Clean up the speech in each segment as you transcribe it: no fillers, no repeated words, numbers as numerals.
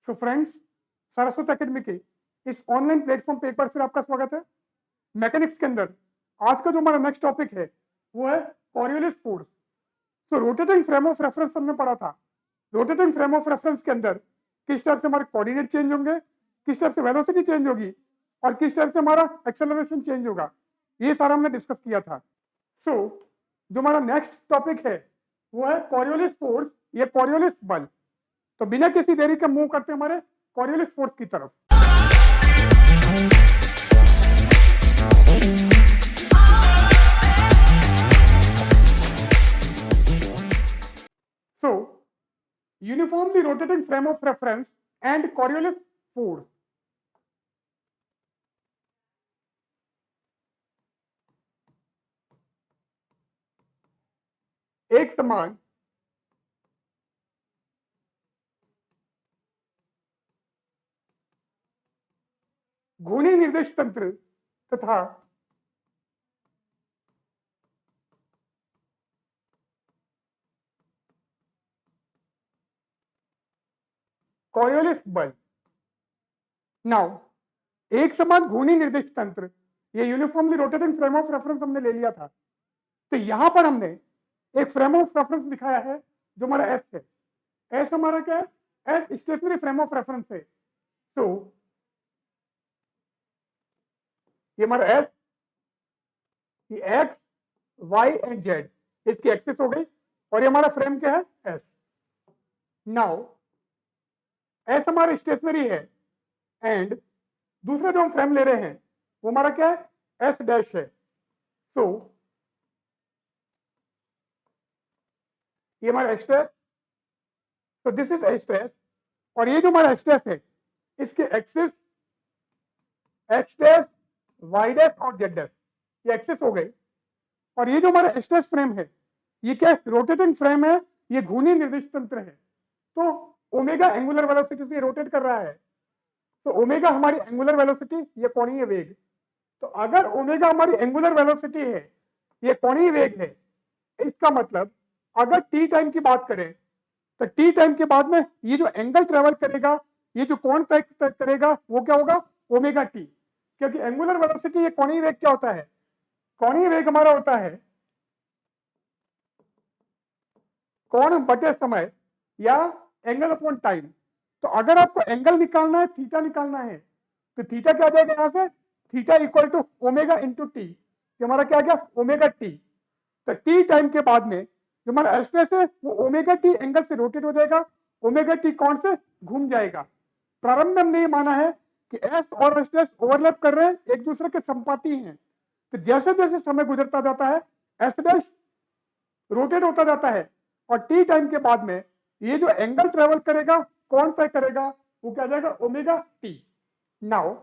तो friends, Saraswati academy के इस ऑनलाइन प्लेटफॉर्म पे एक बार फिर आपका स्वागत है। मैकेनिक्स के अंदर आज का जो हमारा नेक्स्ट टॉपिक है वो है कॉरियोलिस फोर्स। तो रोटेटिंग फ्रेम ऑफ रेफरेंस हमने पढ़ा था। रोटेटिंग फ्रेम ऑफ रेफरेंस के अंदर किस टाइप से हमारे कोऑर्डिनेट चेंज होंगे, किस टाइप से वेलोसिटी चेंज होगी और किस टाइप से हमारा एक्सेलरेशन चेंज होगा, ये सारा हमने डिस्कस किया था। सो जो हमारा नेक्स्ट टॉपिक है वो है कॉरियोलिस फोर्स या कॉरियोलिस बल। तो बिना किसी देरी के मूव करते हमारे कॉरियोलिस फोर्स की तरफ। So, uniformly rotating frame of reference and Coriolis force. एक समान घूर्णी निर्देश तंत्र तथा कॉरियोलिस बल। नाउ एक समान घूर्णी निर्देश तंत्र, ये uniformly rotating frame of reference हमने ले लिया था। तो यहां पर हमने एक फ्रेम ऑफ रेफरेंस दिखाया है जो हमारा एस है। एस हमारा क्या है? S stationary frame of reference है। तो ये हमारा एस, ये एक्स वाई एंड जेड इसकी एक्सिस हो गई और ये हमारा फ्रेम क्या है? एस। नाउ एस हमारा स्टेशनरी है एंड दूसरा जो हम फ्रेम ले रहे हैं वो हमारा क्या है? एस डैश है। तो ये हमारा स्ट्रेस, तो दिस इज स्ट्रेस और ये जो हमारा स्ट्रेस है इसके axis X dash Y dash और जेड डैश ये एक्सिस हो गई। और ये जो हमारा स्ट्रेस फ्रेम है ये क्या है? रोटेटिंग फ्रेम है, ये घूर्णी निर्देश तंत्र है। तो ओमेगा एंगुलर वेलोसिटी से रोटेट कर रहा है। तो ओमेगा हमारी एंगुलर वेलोसिटी, ये कोणीय वेग। तो अगर ओमेगा हमारी एंगुलर वेलोसिटी है, ये कोणीय वेग है, इसका मतलब अगर टी टाइम की बात करें तो टी टाइम के बाद में ये जो एंगल ट्रेवल करेगा, ये जो कोण तय करेगा वो क्या होगा? Omega T. क्योंकि एंगुलर वेलोसिटी, ये कोणीय वेग क्या होता है? कोणीय वेग हमारा होता है कोण बटे समय या एंगल अपॉन टाइम। तो अगर आपको एंगल निकालना है, थीटा निकालना है, तो थीटा क्या आ जाएगा यहां से? Theta equal to omega into T. हमारा क्या आ गया? Omega T. तो टी टाइम के बाद में जो हमारा स्ट्रेस है वो ओमेगा टी एंगल से रोटेट हो जाएगा, ओमेगा टी कोण से घूम जाएगा। प्रारंभ में हमने ये माना है कि एस और स्ट्रेस ओवरलैप कर रहे हैं, एक दूसरे के संपाती हैं। तो जैसे जैसे समय गुजरता जाता है एस डैश रोटेट होता जाता है और टी टाइम के बाद में ये जो एंगल ट्रेवल करेगा, कौन तय करेगा, वो क्या जाएगा? Omega T. Now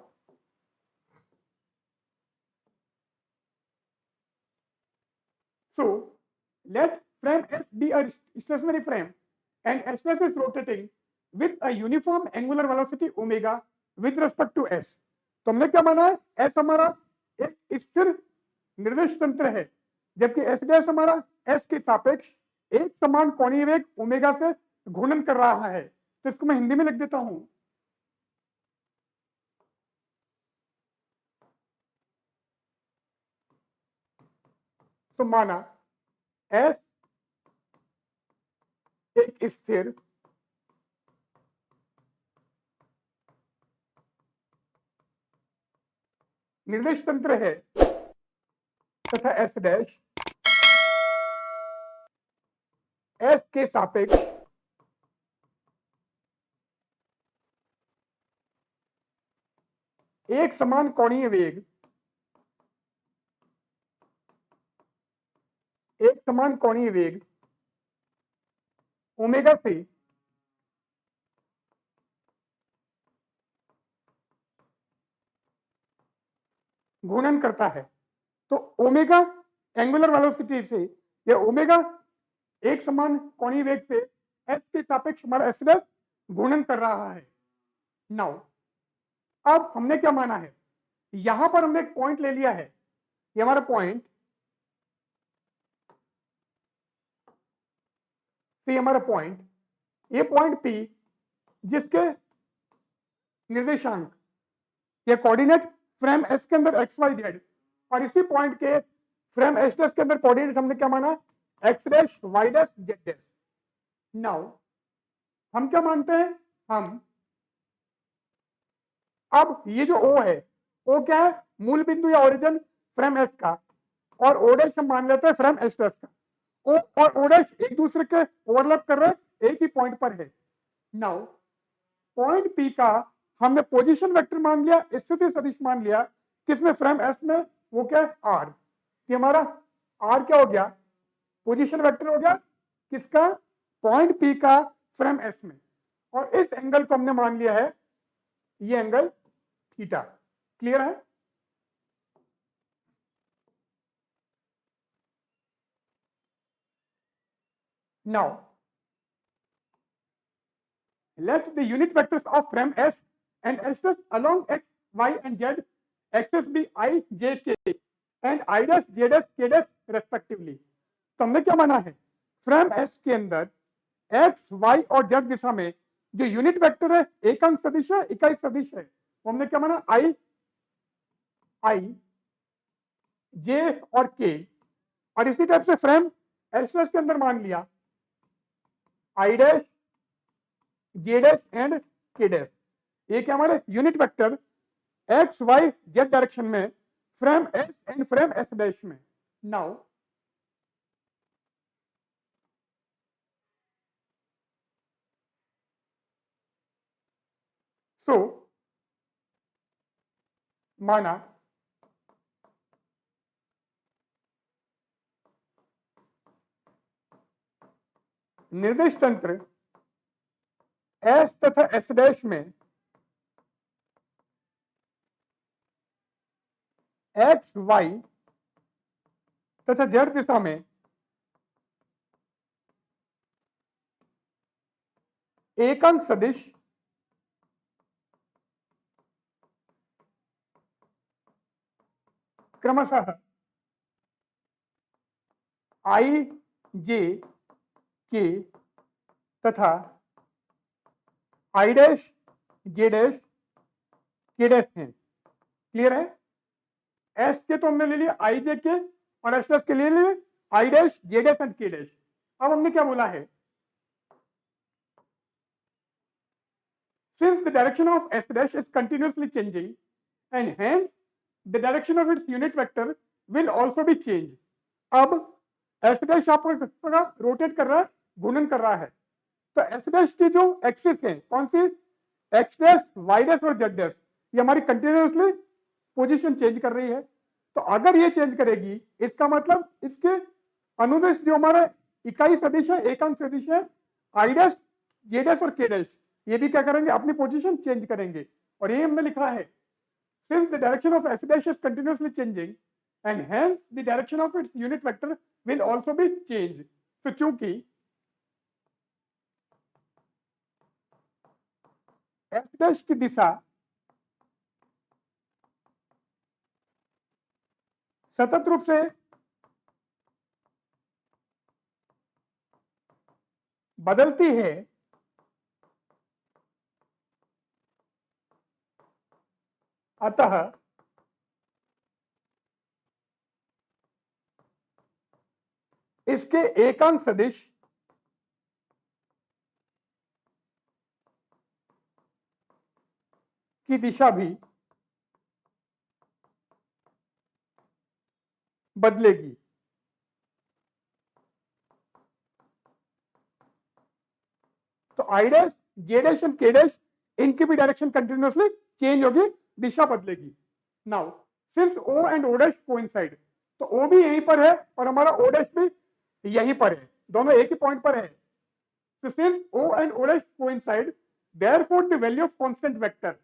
so let frame S be a stationary frame and S is rotating with a uniform angular velocity omega with respect to S। तो हमने क्या माना है? S हमारा एक स्थिर निर्देश तंत्र है, जबकि S डैश हमारा S के सापेक्ष एक समान कोणीय वेग ओमेगा से घूर्णन कर रहा है। तो इसको मैं हिंदी में लिख देता हूं। तो माना S एक स्थिर निर्देश तंत्र है तथा S डैश S के सापेक्ष एक समान कोणीय वेग, एक समान कोणीय वेग ओमेगा से घूर्णन करता है। तो ओमेगा एंगुलर वेलोसिटी से या ओमेगा एक समान कोणीय वेग से एस के सापेक्ष हमारा एस डैश घूर्णन कर रहा है। नाउ अब हमने क्या माना है? यहां पर हमने एक पॉइंट ले लिया है, ये हमारा पॉइंट, ये हमारा पॉइंट, ये पॉइंट पी जिसके निर्देशांक, ये कोऑर्डिनेट फ्रेम एस के अंदर एक्स वाई जेड, और इसी पॉइंट के फ्रेम एस के अंदर कोऑर्डिनेट हमने क्या माना, X dash Y dash Z dash. Now हम क्या मानते हैं, हम अब ये जो ओ है, ओ क्या है, मूल बिंदु या ओरिजिन फ्रेम एस का, और ओ डैश हम मान लेते हैं फ्रेम एस का। ओ और ओ डैश एक दूसरे के ओवरलैप कर रहे हैं, एक ही पॉइंट पर है। नाउ पॉइंट पी का हमने पोजीशन वेक्टर मान लिया, स्थिति सदिश मान लिया, किसमें, फ्रेम एस में, वो क्या है, आर। कि हमारा आर क्या हो गया, पोजीशन वेक्टर हो गया किसका, पॉइंट पी का फ्रेम एस में, और इस एंगल को हमने मान लिया है ये एंगल थीटा। क्लियर है? Now let the unit vectors of frame S and S along x, y and z axis be I, j, k and I dash, j dash, k dash respectively। तो हमने क्या माना है, frame S के अंदर x, y और z दिशा में जो यूनिट वेक्टर है, एकांक सदिश है, इकाई सदिश है, वो हमने क्या माना, I, j और k। और इसी टाइप से फ्रेम S के अंदर मान लिया I dash, J dash and K dash. ये क्या हमारे unit vector X Y Z direction में frame S and frame S dash में। नाउ सो माना निर्देश तंत्र एस तथा एस डैश में एक्स वाई तथा जेड दिशा में एकांक सदिश क्रमशः आई, जे, के तथा I dash, J dash, K dash हैं। क्लियर है? एस के तो हमने ले लिया आई जे के, और एस डैश के लिए लिए आई dash, J dash and K dash. अब हमने क्या बोला है, since the direction of S dash is continuously changing and hence the direction of its unit vector will also be changed। अब S dash आपका रोटेट कर रहा है, घूर्णन कर रहा है, तो S dash की जो एक्सिस है कौन सी, X dash, Y dash और Z dash, ये हमारी कंटिन्यूसली पोजीशन चेंज कर रही है। तो अगर ये चेंज करेगी, इसका मतलब इसके अनुदिश जो हमारा इकाई सदिश है, एकांक सदिश है, I dash, J dash और K dash, ये भी क्या करेंगे, अपनी पोजीशन चेंज करेंगे। और ये हमने लिखा है, since the direction of S dash is continuously changing and hence the direction of its unit vector will also be changed। तो चूंकि S dash की दिशा सतत रूप से बदलती है, अतः इसके एकांक सदिश की दिशा भी बदलेगी। तो I dash, J dash and K dash, इनकी भी डायरेक्शन कंटिन्यूसली चेंज होगी, दिशा बदलेगी। Now since O and O dash coincide, तो ओ भी यहीं पर है और हमारा ओ डैश भी यहीं पर है, दोनों एक ही पॉइंट पर है। तो since O and O dash coincide therefore the value of constant vector.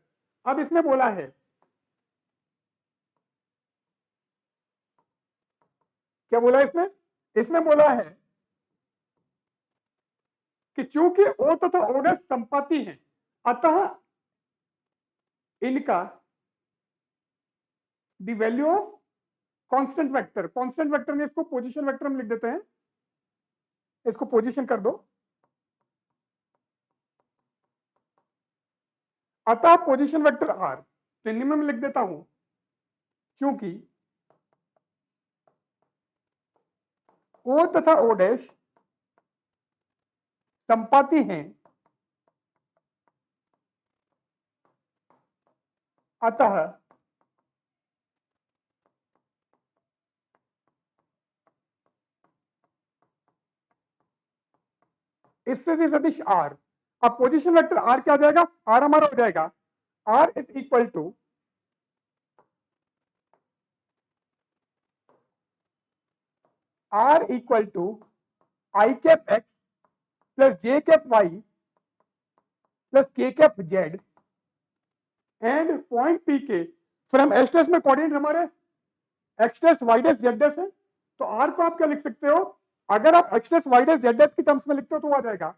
अब इसने बोला है, क्या बोला इसने, इसने बोला है कि चूंकि ओ तथा ओ डैश संपाती हैं, अतः इनका the value of constant vector, constant vector में इसको पोजीशन वेक्टर में लिख देते हैं, इसको पोजीशन कर दो। अतः पोजीशन वेक्टर आर, तो निम्न में लिख देता हूं, चूंकि ओ तथा ओ डैश संपाती हैं, अतः स्थिति सदिश आर। अब पोजीशन वेक्टर आर क्या आ जाएगा, आर हमारा हो जाएगा R is equal to R equal to I cap X plus J cap Y plus K cap Z and point P के फ्रॉम एस डैश में कोऑर्डिनेट हमारे X dash Y dash Z dash है, तो are को आप क्या लिख सकते हो, अगर आप X dash Y dash Z dash की टर्म्स में लिखते हो तो आ जाएगा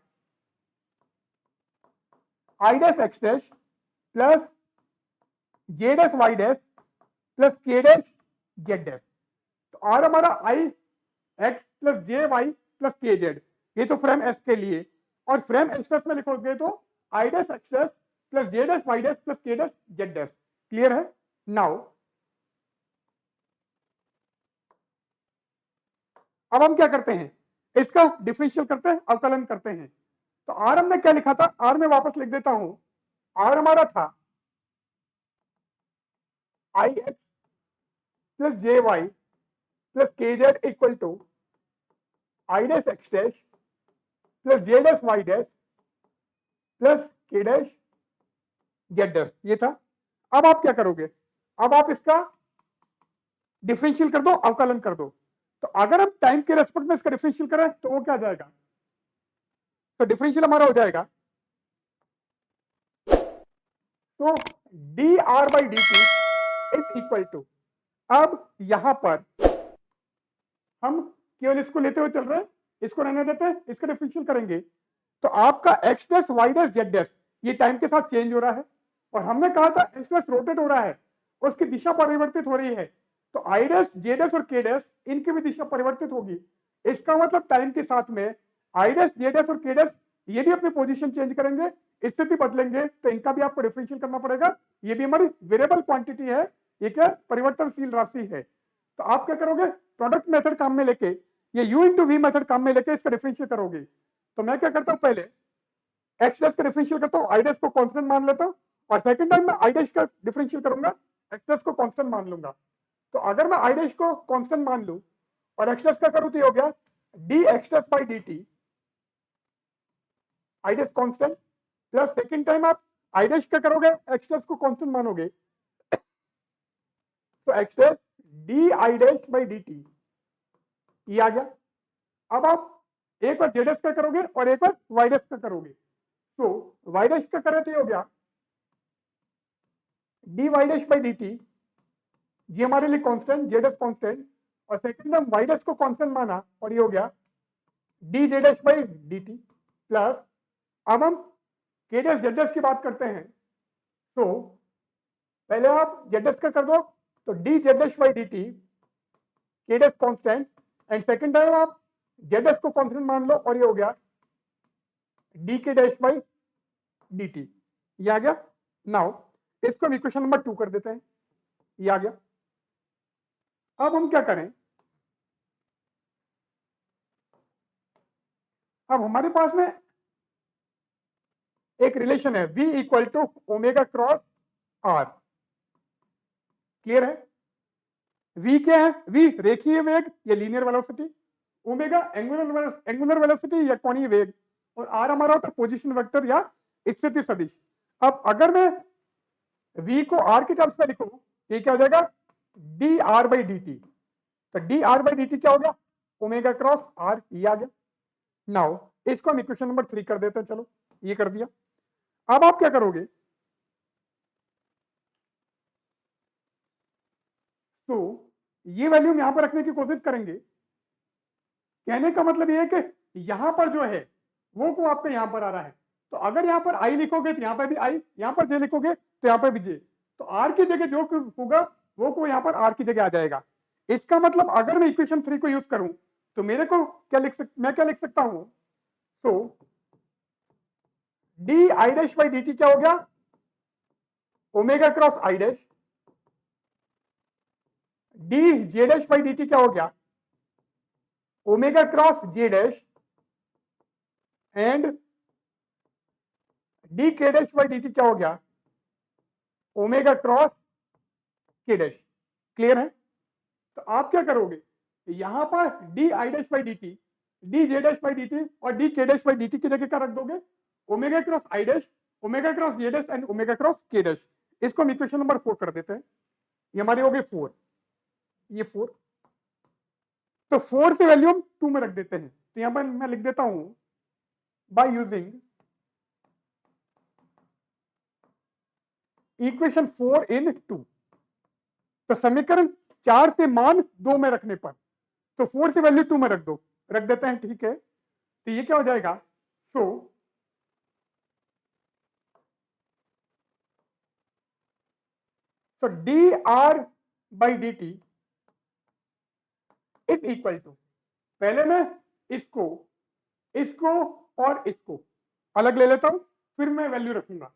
I dash X dash plus J dash Y dash plus K dash Z dash. तो आर हमारा I X plus J Y plus K Z, ये तो फ्रेम एस के लिए, और फ्रेम एस डैश में लिखोगे तो I dash X dash plus J dash Y dash plus K dash Z dash. Clear है? नाउ अब हम क्या करते हैं, इसका डिफरेंशियल करते हैं, अवकलन करते हैं। तो आर हमने क्या लिखा था, आर में वापस लिख देता हूं, आर हमारा था I X plus J Y plus K Z equal to I dash X dash plus J dash Y dash plus K dash Z dash, ये था। अब आप क्या करोगे, अब आप इसका डिफरेंशियल कर दो, अवकलन कर दो। तो अगर हम टाइम के रेस्पेक्ट में इसका डिफरेंशियल करें तो वो क्या जाएगा, तो डिफरेंशियल हमारा हो जाएगा, तो D R by D T is equal to, अब यहां पर हम केवल इसको लेते हुए चल रहे हैं, इसको रहने देते हैं, इसका डिफरेंशियल करेंगे। तो आपका X dash Y dash Z dash ये टाइम के साथ चेंज हो रहा है, और हमने कहा था एक्स डैश रोटेट हो रहा है, उसकी दिशा परिवर्तित हो रही है, तो आई डैश जे डैश और के डैश इनकी भी दिशा परिवर्तित होगी। इसका मतलब टाइम के साथ में आई डैश जे डैश और के डैश ये भी अपनी पोजीशन चेंज करेंगे, स्थिति बदलेंगे, तो इनका भी आपको डिफरेंशियल करना पड़ेगा। ये भी हमारी वेरिएबल क्वांटिटी है, ये क्या परिवर्तनशील राशि है। तो आप क्या करोगे, प्रोडक्ट मेथड काम में लेके, ये u इंटू वी मेथड काम में लेके इसका डिफरेंशियल करोगे। तो मैं क्या करता हूं, पहले एक्स डैश का डिफरेंशियल करता हूं, आई डैश को कांस्टेंट मान लेता हूं, और सेकंड टाइम मैं आई डैश का डिफरेंशियल करूंगा, एक्स डैश को कांस्टेंट मान लूंगा। तो अगर मैं आई डैश को कांस्टेंट मान लूं और एक्स डैश का करूं तो हो गया D X dash by D T, I dash constant, plus second time आप आई डैश का करोगे, एक्स डैश को कांस्टेंट मानोगे, तो X dash D I dash by D T, ये आ गया। अब आप एक बार जेड का करोगे और एक बार वाई डैश का करोगे, तो वाई डैश का करे तो ये हो गया D Y dash by D T, G हमारे लिए कांस्टेंट, जेड एस कांस्टेंट, और सेकंड हम वाई डैश को कांस्टेंट माना और ये हो गया D Z S by D T, plus अब हम के डैश जेड एस की बात करते हैं, तो पहले आप जेड एस का कर दो, तो D Z S by D T, K dash constant, and second time आप जेड एस को कांस्टेंट मान लो और ये हो गया डी के डैश बाई डी टी, ये आ गया। नाउ इसको हम इक्वेशन नंबर 2 कर देते हैं, ये आ गया। अब हम क्या करें, अब हमारे पास में एक रिलेशन है v equal to omega cross r, clear है? v क्या है, v रेखीय वेग या linear velocity, omega angular velocity या कोणीय वेग, और r हमारा होता है पोजीशन वेक्टर या स्थिति सदिश। अब अगर मैं v को r की टर्म्स में लिखूं, ये क्या हो जाएगा D R by D T, तो D R by D T क्या हो गया, ओमेगा क्रॉस r, ये आ गया। नाउ इसको हम इक्वेशन नंबर 3 कर देते हैं, चलो ये कर दिया। अब आप क्या करोगे, तो ये वैल्यू यहां पर रखने की कोशिश करेंगे। कहने का मतलब ये है कि यहां पर जो है वो को आपका यहां पर आ रहा है, तो अगर यहां पर आई लिखोगे तो यहां पर भी आई, यहां पर जे लिखोगे तो यहां पर भी जे, तो आर की जगह जो होगा वो को यहां पर आर की जगह आ जाएगा। इसका मतलब अगर मैं इक्वेशन 3 को यूज करूं तो मेरे को क्या मैं क्या लिख सकता हूं, तो D I dash by D T क्या हो गया, omega cross I dash, D J dash by D T क्या हो गया, omega cross J dash and D के डैश बाई डी टी क्या हो गया, ओमेगा क्रॉस के डैश। क्लियर है? तो आप क्या करोगे, यहां पर D I dash by D T, D J dash by D T और डी के डैश बाई डी टी की जगह क्या रख दोगे, omega cross I dash, omega cross J dash and omega cross के डैश। इसको हम इक्वेशन नंबर 4 कर देते हैं। ये हमारी हो गई 4, ये 4। तो 4 से वैल्यू हम 2 में रख देते हैं। तो यहां पर मैं लिख देता हूं बाय यूजिंग इक्वेशन 4 इन 2। तो समीकरण 4 से मान 2 में रखने पर, तो 4 से वैल्यू 2 में रख दो, रख देते हैं। ठीक है, तो ये क्या हो जाएगा, so D R by D T is equal to, पहले मैं इसको इसको और इसको अलग ले लेता हूं, फिर मैं वैल्यू रखूंगा।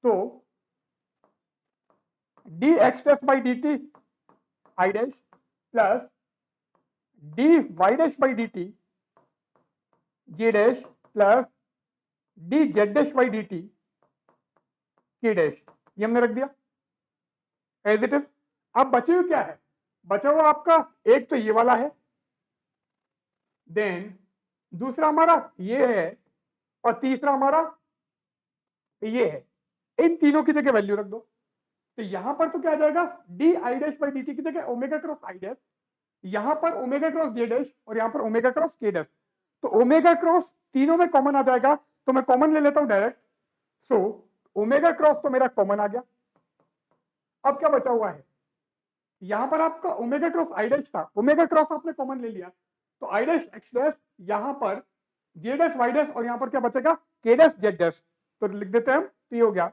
तो D X dash by D T I dash plus D Y dash by D T J dash plus D Z dash by D T K dash, ये हमने रख दिया एज इट इज। अब बचे हुए क्या है, बचा हुआ आपका एक तो ये वाला है, देन दूसरा हमारा ये है और तीसरा हमारा ये है। इन तीनों की जगह वैल्यू रख दो। तो यहां पर तो क्या आ जाएगा, D I dash by D T की जगह ओमेगा क्रॉस आई डैश, यहां पर ओमेगा क्रॉस जे डैश और यहां पर ओमेगा क्रॉस के डैश। तो ओमेगा क्रॉस तीनों में कॉमन आ जाएगा, तो मैं कॉमन ले लेता हूं डायरेक्ट। सो ओमेगा क्रॉस तो मेरा कॉमन आ गया। अब क्या बचा हुआ है, यहां पर आपका ओमेगा क्रॉस आई डैश था, ओमेगा क्रॉस आपने कॉमन ले लिया, तो आई डैश एक्स डैश, यहां पर जे डैश वाई डैश और यहां पर क्या बचेगा, के डैश जेड डैश। तो लिख देते हैं हम, तो ये हो गया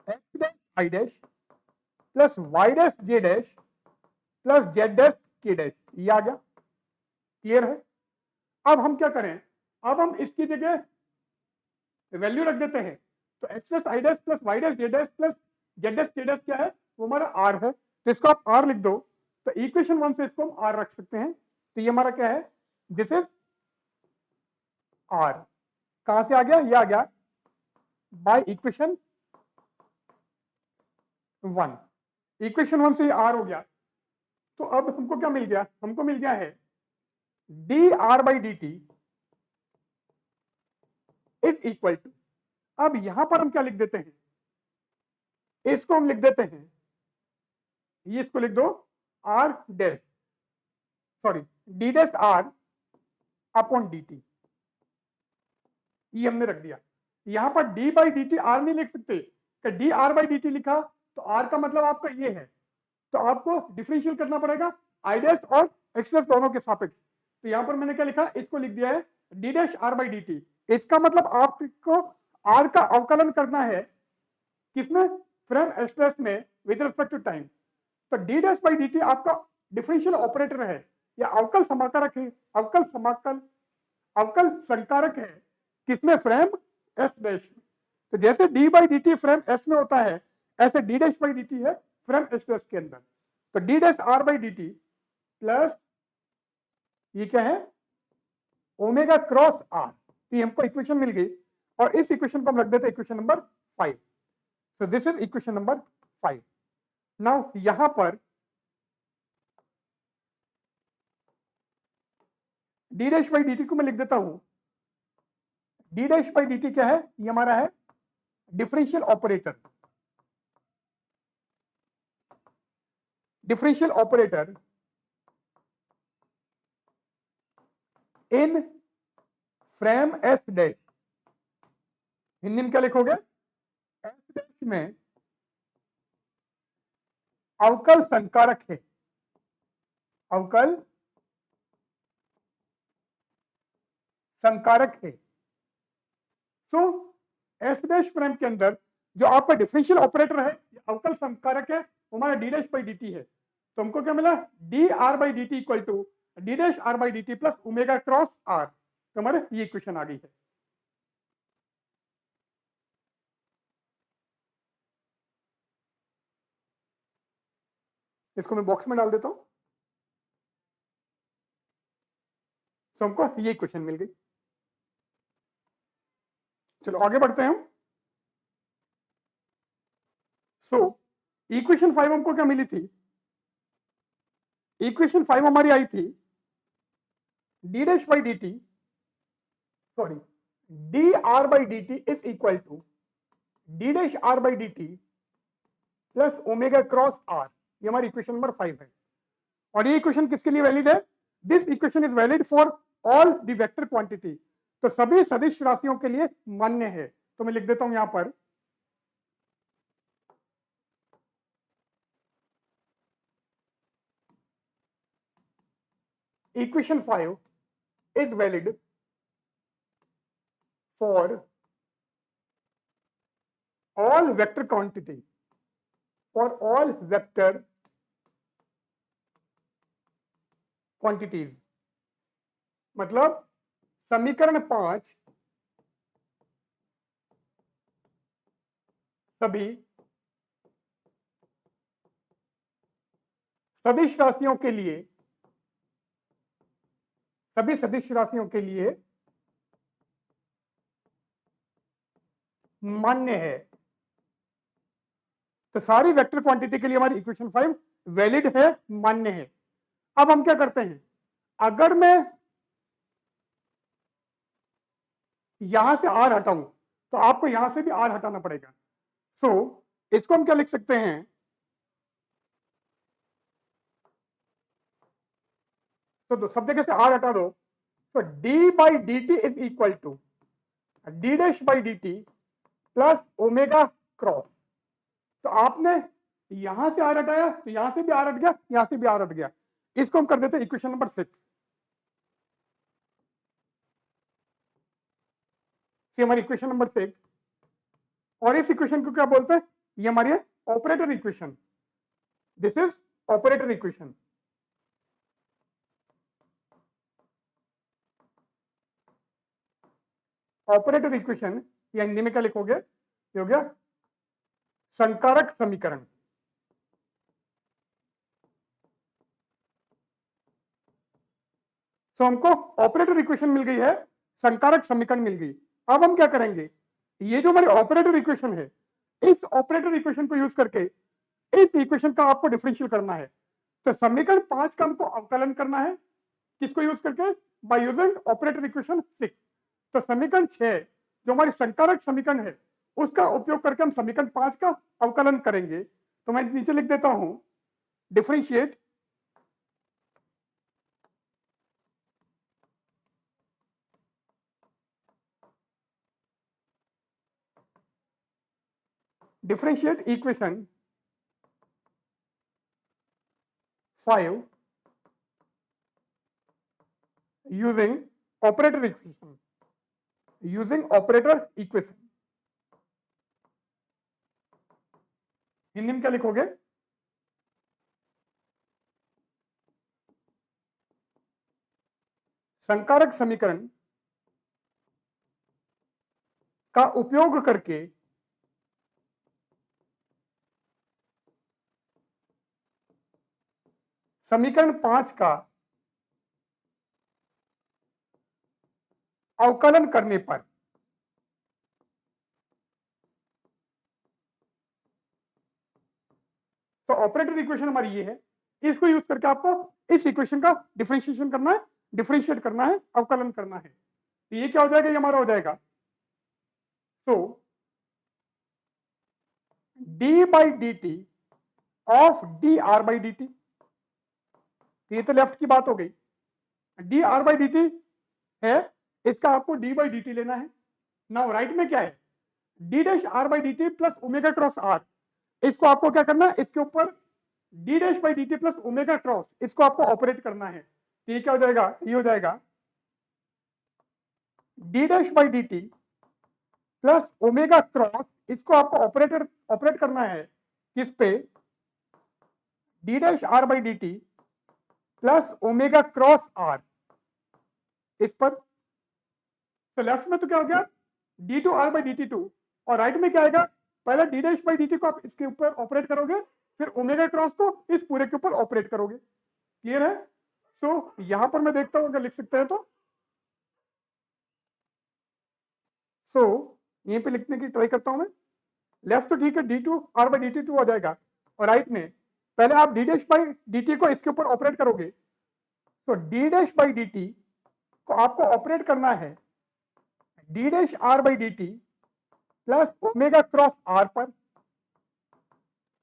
X dash I dash plus Y dash J dash plus Z dash K dash, ये आ गया। क्लियर है? अब हम क्या करें, अब हम इसकी जगह वैल्यू रख देते हैं। तो X dash I dash plus Y dash J dash plus Z dash K dash क्या है, वो हमारा आर है। तो इसको आप आर लिख दो। तो इक्वेशन 1 से इसको हम आर रख सकते हैं। तो ये हमारा क्या है, दिस इज आर। कहां से आ गया, ये आ गया बाय इक्वेशन 1। इक्वेशन 1 से आर हो गया। तो अब हमको क्या मिल गया, हमको मिल गया है D R by D T is equal to, अब यहां पर हम क्या लिख देते हैं, इसको हम लिख देते हैं, ये इसको लिख दो R dash, sorry D dash R upon D T, ये हमने रख दिया। यहां पर D by D T R नहीं लिख सकते, कि D R by D T लिखा तो आर का मतलब आपका ये है, तो आपको डिफरेंशियल करना पड़ेगा आई डैश और एक्स डैश दोनों के सापेक्ष। तो यहां पर मैंने क्या लिखा, इसको लिख दिया है D dash R by D T. इसका मतलब आपको आर का अवकलन करना है, किसमें, फ्रेम एस डैश में विद रिस्पेक्ट टू टाइम। तो D dash by D T आपका डिफरेंशियल ऑपरेटर है या अवकल समाकारक है, अवकल संकारक है, किसमें, फ्रेम एस डैश में। तो जैसे D by D T frame S में होता है, ऐसे D dash by D T है फ्रेम एस डैश के अंदर। तो D dash R by D T plus ये क्या है, ओमेगा क्रॉस आर। तो हमको इक्वेशन मिल गई और इस इक्वेशन को हम रख देते हैं equation number 5। So this is equation number 5। Now यहां पर D dash by D T को मैं लिख देता हूं, D dash by D T क्या है, ये हमारा है डिफरेंशियल ऑपरेटर, डिफरेंशियल ऑपरेटर इन फ्रेम एस डैश। हिंदी में क्या लिखोगे, एस डैश में अवकल संकारक है, अवकल संकारक है। सो एस डैश फ्रेम के अंदर जो आपका डिफरेंशियल ऑपरेटर है, अवकल संकारक है, हमारा D dash by D T है। तो हमको क्या मिला, D R by D T equal to D dash R by D T plus omega cross R. तो हमारे ये इक्वेशन आ गई है। इसको मैं बॉक्स में डाल देता हूं। तो हमको ये इक्वेशन मिल गई। चलो आगे बढ़ते हैं हम। सो इक्वेशन 5 हमको क्या मिली थी? इक्वेशन 5 हमारी आई थी D dash by D T, sorry, D R by D T is equal to D dash R by D T plus omega cross R. ये हमारी इक्वेशन नंबर 5 है। और ये इक्वेशन किसके लिए वैलिड है? This equation is valid for all the vector quantity. तो सभी सदिश राशियों के लिए मान्य है। तो मैं लिख देता हूं यहां पर equation 5 is valid for all vector quantity, for all vector quantities। मतलब समीकरण 5 सभी सदिश राशियों के लिए, सभी सदिश राशियों के लिए मान्य है। तो सारी वेक्टर क्वांटिटी के लिए हमारी इक्वेशन 5 वैलिड है, मान्य है। अब हम क्या करते हैं, अगर मैं यहां से आर हटाऊं तो आपको यहां से भी आर हटाना पड़ेगा। सो इसको हम क्या लिख सकते हैं, तो सब जगह से आर हटा दो। तो D by D T is equal to D dash by D T plus omega cross. तो आपने यहां से आर हटाया तो यहां से भी आर हट गया, यहां से भी आर हट गया। इसको हम कर देते हैं इक्वेशन नंबर 6। हमारी इक्वेशन नंबर 6। और इस इक्वेशन को क्या बोलते हैं? ये हमारी operator equation. This is operator equation. Operator equation या हिंदी में क्या लिखोगे, ये हो गया संकारक समीकरण। तो हमको ऑपरेटर इक्वेशन मिल गई है, संकारक समीकरण मिल गई। अब हम क्या करेंगे, ये जो हमारी ऑपरेटर इक्वेशन है, इस ऑपरेटर इक्वेशन को यूज करके इस इक्वेशन का आपको डिफरेंशियल करना है। तो समीकरण 5 का हमको अवकलन करना है, किसको यूज करके? By using operator equation 6। तो समीकरण 6 जो हमारी संकारक समीकरण है, उसका उपयोग करके हम समीकरण 5 का अवकलन करेंगे। तो मैं नीचे लिख देता हूं differentiate differentiate equation 5 using operator equation, using operator equation। Hindi में क्या लिखोगे, संकारक समीकरण का उपयोग करके समीकरण 5 का अवकलन करने पर तो ऑपरेटर इक्वेशन हमारी ये है, इसको यूज करके आपको इस इक्वेशन का डिफरेंशिएशन करना है, डिफरेंशिएट करना है, अवकलन करना है। तो ये क्या हो जाएगा, ये हमारा हो जाएगा तो D by D T of D R by D T. ये तो लेफ्ट की बात हो गई। D R by D T है, इसका आपको डी बाई डी टी लेना है। नाउ राइट में क्या है, D dash R by D T plus omega cross R. इसको आपको क्या करना है, इसके ऊपर D dash by D T plus omega cross, इसको आपको ऑपरेट करना है। तो ये क्या हो जाएगा, ये हो जाएगा D dash by D T plus omega cross, इसको आपको ऑपरेट करना है किस पे, D dash R by D T plus omega cross R इस पर। तो लेफ्ट में तो क्या हो गया, d2 r बाई dt2, और राइट में क्या आएगा, पहले d डैश बाई dt को आप इसके ऊपर ऑपरेट करोगे, फिर ओमेगा क्रॉस को इस पूरे के ऊपर ऑपरेट करोगे। क्लियर है? सो यहां पर मैं देखता हूं अगर लिख सकते हैं तो यहीं पे लिखने की ट्राई करता हूं मैं। लेफ्ट तो ठीक है, d2 r बाई dt2 आ जाएगा, और राइट में पहले आप d डैश बाई dt को इसके ऊपर ऑपरेट करोगे, तो d डैश बाई dt को आपको ऑपरेट करना है d dash r by dt plus omega cross r पर।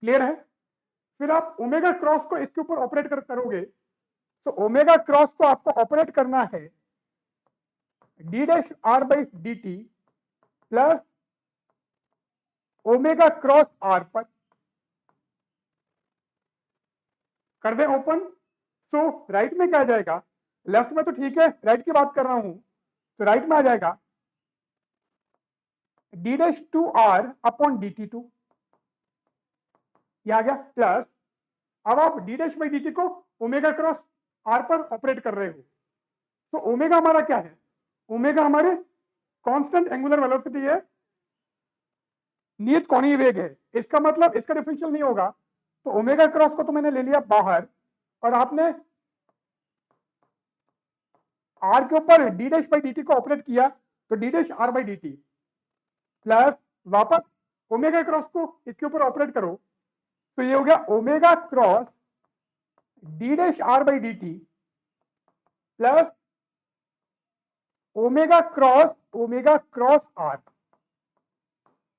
क्लियर है? फिर आप ओमेगा क्रॉस को इसके ऊपर ऑपरेट करोगे, तो ओमेगा क्रॉस को आपको ऑपरेट करना है d dash r by dt plus omega cross r पर। कर दे ओपन। सो राइट में क्या आ जाएगा, लेफ्ट में तो ठीक है, राइट की बात कर रहा हूं, तो राइट में आ जाएगा d dash two r upon dt2, यह आ गया प्लस, अब आप d डैश बाई dt को ओमेगा क्रॉस r पर ऑपरेट कर रहे हो, तो ओमेगा हमारा क्या है, ओमेगा हमारे कांस्टेंट एंगुलर वेलोसिटी है, नियत कोणीय वेग है, इसका मतलब इसका डिफरेंशियल नहीं होगा, तो ओमेगा क्रॉस को तो मैंने ले लिया बाहर, और आपने r के ऊपर d डैश बाई dt को ऑपरेट किया, तो d dash r by dt plus वापस ओमेगा क्रॉस को इसके ऊपर ऑपरेट करो, तो ये हो गया omega cross d dash r by dt plus omega cross r,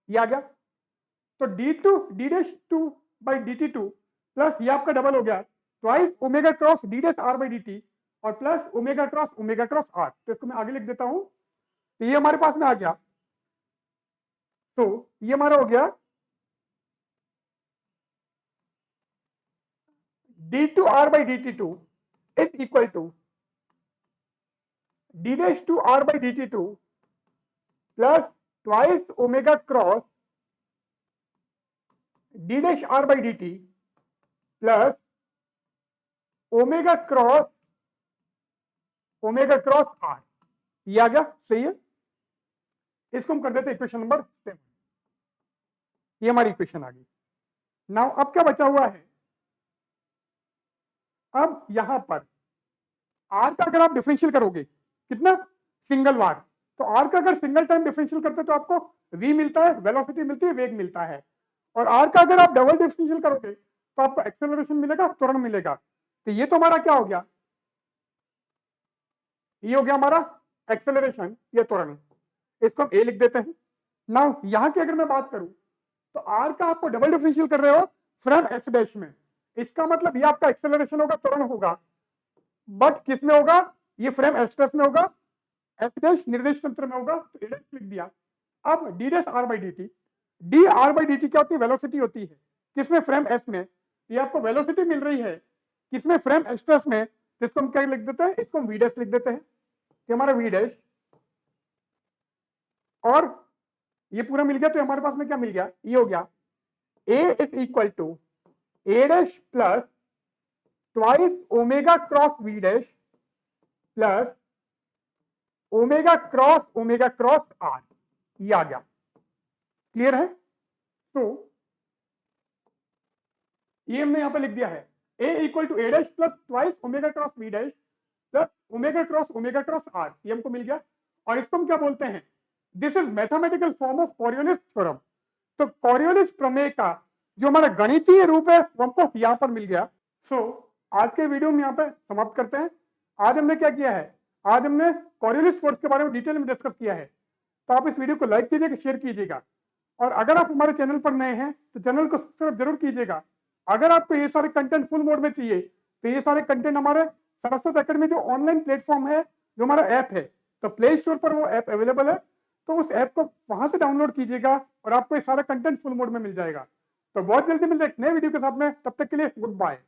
ये आ गया। तो d dash two by dt2 plus ये आपका डबल हो गया twice omega cross d dash r by dt और प्लस ओमेगा क्रॉस r, तो इसको मैं आगे लिख देता हूं, तो ये हमारे पास में आ गया, तो ये हमारा हो गया d2r by dt2 is equal to d dash two r by dt2 plus twice omega cross d dash r by dt plus omega cross r, ये आ गया। सही है? इसको हम कर देते इक्वेशन नंबर 7, ये हमारी इक्वेशन आ गई। नाउ अब क्या बचा हुआ है, अब यहां पर r का अगर आप डिफरेंशियल करोगे कितना, सिंगल बार, तो r का अगर सिंगल टाइम डिफरेंशियल करते तो आपको v मिलता है, वेलोसिटी मिलती है, वेग मिलता है, और r का अगर आप डबल डिफरेंशियल करोगे तो आपको एक्सेलरेशन मिलेगा, त्वरण मिलेगा। तो ये तो हमारा क्या हो गया, ये हो गया हमारा एक्सेलरेशन या त्वरण, इसको हम a लिख देते हैं। नाउ यहां की अगर मैं बात करूं तो r का आपको डबल डिफरेंशियल कर रहे हो फ्रॉम s डैश में, इसका मतलब ये आपका एक्सेलरेशन होगा, त्वरण होगा, बट किस में होगा, ये फ्रेम s डैश में होगा, s डैश निर्देश तंत्र में होगा, तो a डैश लिख दिया। अब d dash r by dt, d r by dt क्या होती है, वेलोसिटी होती है, किसमें, फ्रेम s में, ये आपको वेलोसिटी मिल रही है किसमें, फ्रेम s डैश में, तो इसको हम क्या लिख देते हैं, इसको हम v डैश लिख देते हैं, कि हमारा v डैश, और ये पूरा मिल गया, तो हमारे पास में क्या मिल गया, ये हो गया a is equal to a dash plus twice omega cross v dash plus omega cross r, ये आ गया। क्लियर है? तो ये हमने यहां पे लिख दिया है a equal to a dash plus twice omega cross v dash plus omega cross r, ये हमको मिल गया, और इसको हम क्या बोलते हैं, this is mathematical form of Coriolis theorem. तो कॉरियोलिस प्रमेय का जो हमारा गणितीय रूप है वो हमको यहां पर मिल गया। सो आज के वीडियो में यहाँ पे समाप्त करते हैं। आज हमने क्या किया है, आज हमने कॉरियोलिस फोर्स के बारे में डिटेल में डिस्कस किया है, तो आप इस वीडियो को लाइक कीजिएगा, शेयर कीजिएगा, और अगर आप हमारे चैनल पर नए हैं तो चैनल को सब्सक्राइब जरूर कीजिएगा। अगर आपको ये सारे कंटेंट फुल मोड में चाहिए तो ये सारे कंटेंट हमारे सरस्वती एकेडमी जो ऑनलाइन प्लेटफॉर्म है, जो हमारा ऐप है, तो प्ले स्टोर पर वो ऐप अवेलेबल है, तो उस ऐप को वहां से डाउनलोड कीजिएगा और आपको ये सारा कंटेंट फुल मोड में मिल जाएगा। तो बहुत जल्दी मिलते हैं एक नए वीडियो के साथ में, तब तक के लिए गुड बाय।